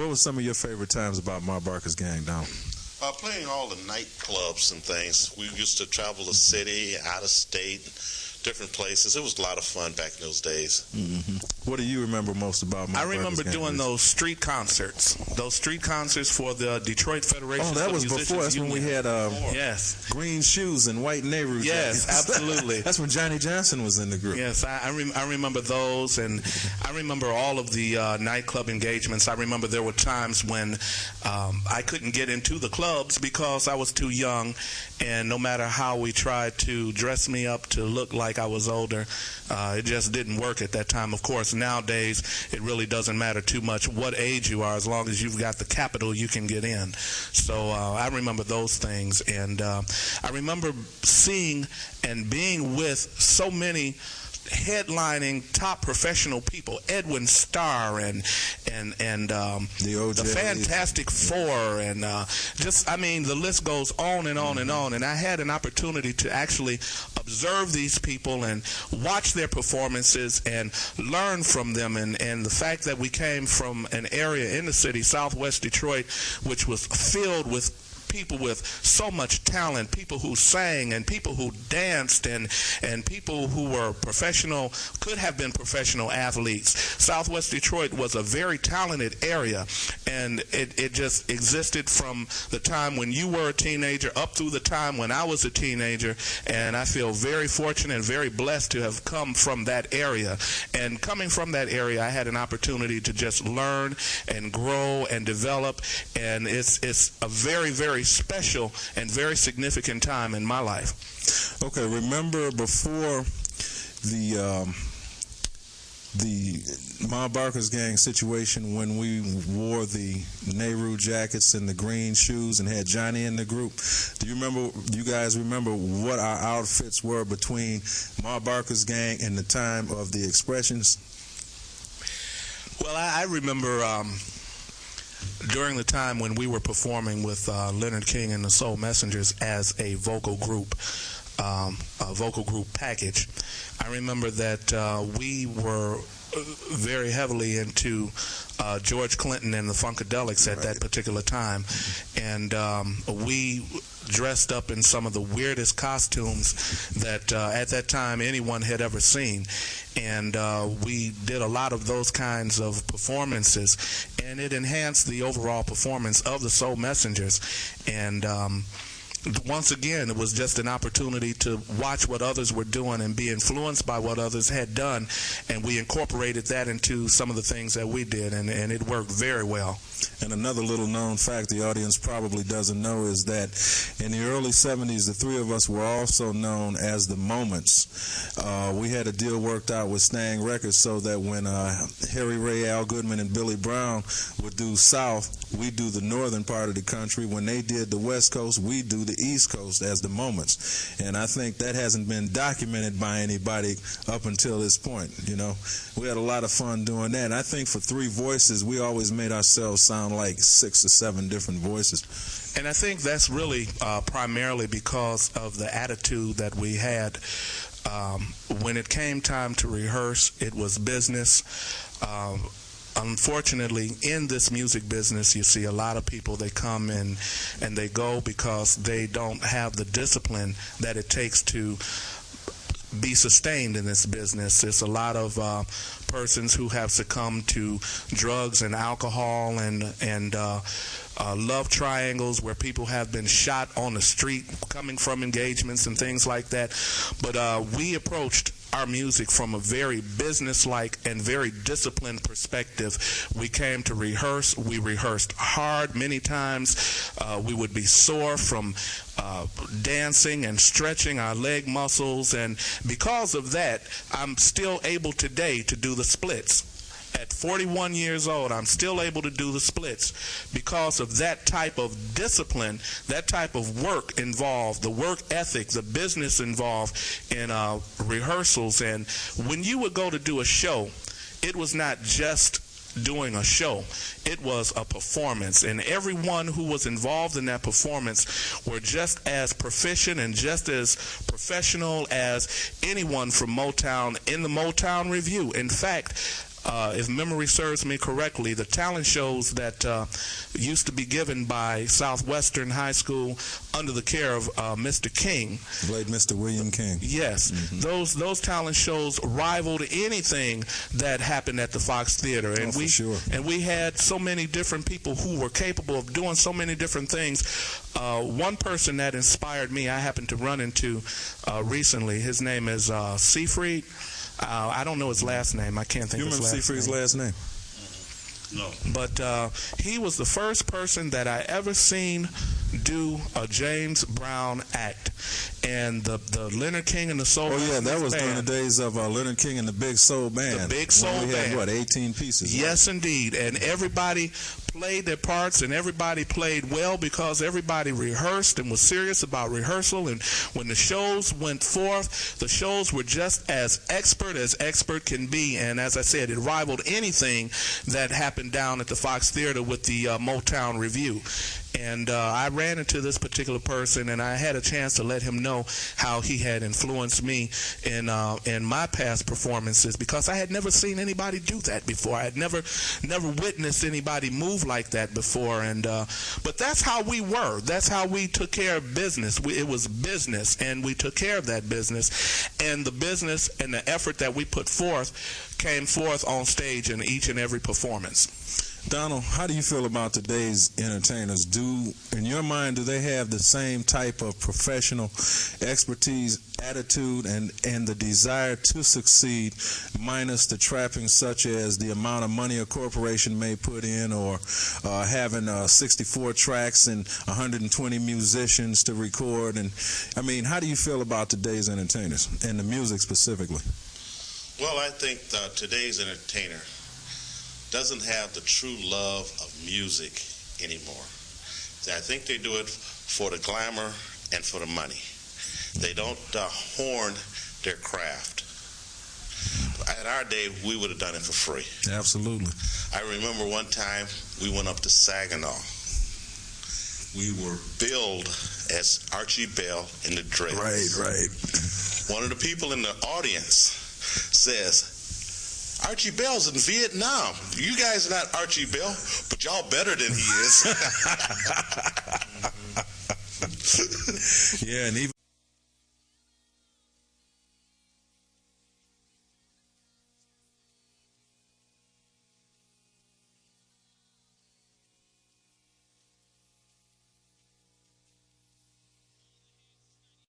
What were some of your favorite times about Ma Barker's gang, Don? Playing all the nightclubs and things. We used to travel the city, out of state, different places. It was a lot of fun back in those days. Mm-hmm. What do you remember most about Ma Barker's gang? I remember doing those street concerts for the Detroit Federation. Oh, that was before. That's when we had yes, green shoes and white Nehru jackets. Yes, absolutely. That's when Johnny Johnson was in the group. Yes, I remember those, and I remember all of the nightclub engagements. I remember there were times when I couldn't get into the clubs because I was too young, and no matter how we tried to dress me up to look like I was older, it just didn't work at that time. Of course, nowadays it really doesn't matter too much what age you are, as long as you've got the capital, you can get in. So I remember those things, and I remember seeing and being with so many headlining top professional people, Edwin Starr and the Fantastic Four, and the list goes on and on and on. And I had an opportunity to actually observe these people and watch their performances and learn from them. And the fact that we came from an area in the city, Southwest Detroit, which was filled with people with so much talent, people who sang and people who danced and people who were professional, could have been professional athletes. Southwest Detroit was a very talented area, and it just existed from the time when you were a teenager up through the time when I was a teenager, and I feel very fortunate and very blessed to have come from that area. And coming from that area, I had an opportunity to just learn and grow and develop, and it's a very, very special and very significant time in my life. Okay, remember before the Ma Barker's gang situation, when we wore the Nehru jackets and the green shoes and had Johnny in the group? Do you guys remember what our outfits were between Ma Barker's gang and the time of the Expressions? Well, I remember during the time when we were performing with Leonard King and the Soul Messengers as a vocal group package, I remember that we were very heavily into George Clinton and the Funkadelics at that particular time, and we dressed up in some of the weirdest costumes that at that time anyone had ever seen, and we did a lot of those kinds of performances, and it enhanced the overall performance of the Soul Messengers. And once again, it was just an opportunity to watch what others were doing and be influenced by what others had done, and we incorporated that into some of the things that we did, and it worked very well. And another little known fact the audience probably doesn't know is that in the early 70s, the three of us were also known as the Moments. We had a deal worked out with Stang Records so that when Harry Ray, Al Goodman, and Billy Brown would do South, we do the northern part of the country. When they did the West Coast, we do the East Coast as the Moments. And I think that hasn't been documented by anybody up until this point. You know, we had a lot of fun doing that. And I think for three voices, we always made ourselves sound like 6 or 7 different voices. And I think that's really primarily because of the attitude that we had. When it came time to rehearse, it was business. Unfortunately, in this music business, you see a lot of people, they come in and they go because they don't have the discipline that it takes to be sustained in this business. There's a lot of persons who have succumbed to drugs and alcohol and love triangles where people have been shot on the street coming from engagements and things like that. But we approached our music from a very business-like and very disciplined perspective. We came to rehearse. We rehearsed hard. Many times we would be sore from dancing and stretching our leg muscles, and because of that, I'm still able today to do the splits. At 41 years old, I'm still able to do the splits because of that type of discipline, that type of work involved, the work ethic, the business involved in rehearsals. And when you would go to do a show, it was not just doing a show, it was a performance, and everyone who was involved in that performance were just as proficient and just as professional as anyone from Motown in the Motown Review. In fact, if memory serves me correctly, the talent shows that used to be given by Southwestern High School under the care of Mr. King. Late Mr. William King. Yes. Those talent shows rivaled anything that happened at the Fox Theater. And and we had so many different people who were capable of doing so many different things. One person that inspired me, I happened to run into recently. His name is Seafried. I don't know his last name. I can't think of his last name. You remember Seafried's last name? No. But he was the first person that I ever seen do a James Brown act. And the Leonard King and the Soul Band. Oh, yeah, that was during the days of Leonard King and the Big Soul Band. The Big Soul Band. We had, what, 18 pieces? Yes, indeed. And everybody played their parts, and everybody played well because everybody rehearsed and was serious about rehearsal. And when the shows went forth, the shows were just as expert can be. And as I said, it rivaled anything that happened down at the Fox Theater with the Motown Review. And I ran into this particular person, and I had a chance to let him know how he had influenced me in my past performances, because I had never seen anybody do that before. I had never witnessed anybody move like that before. And but that's how we were. That's how we took care of business. It was business, and we took care of that business. And the business and the effort that we put forth came forth on stage in each and every performance. Donald, how do you feel about today's entertainers? In your mind, do they have the same type of professional expertise, attitude, and the desire to succeed, minus the trappings such as the amount of money a corporation may put in, or having 64 tracks and 120 musicians to record? And I mean, how do you feel about today's entertainers and the music specifically? Well, I think today's entertainer doesn't have the true love of music anymore. I think they do it for the glamour and for the money. They don't horn their craft. At our day, we would have done it for free. Absolutely. I remember one time we went up to Saginaw. We were billed as Archie Bell in the Dreads. Right. One of the people in the audience says, Archie Bell's in Vietnam. You guys are not Archie Bell, but y'all better than he is. Yeah, and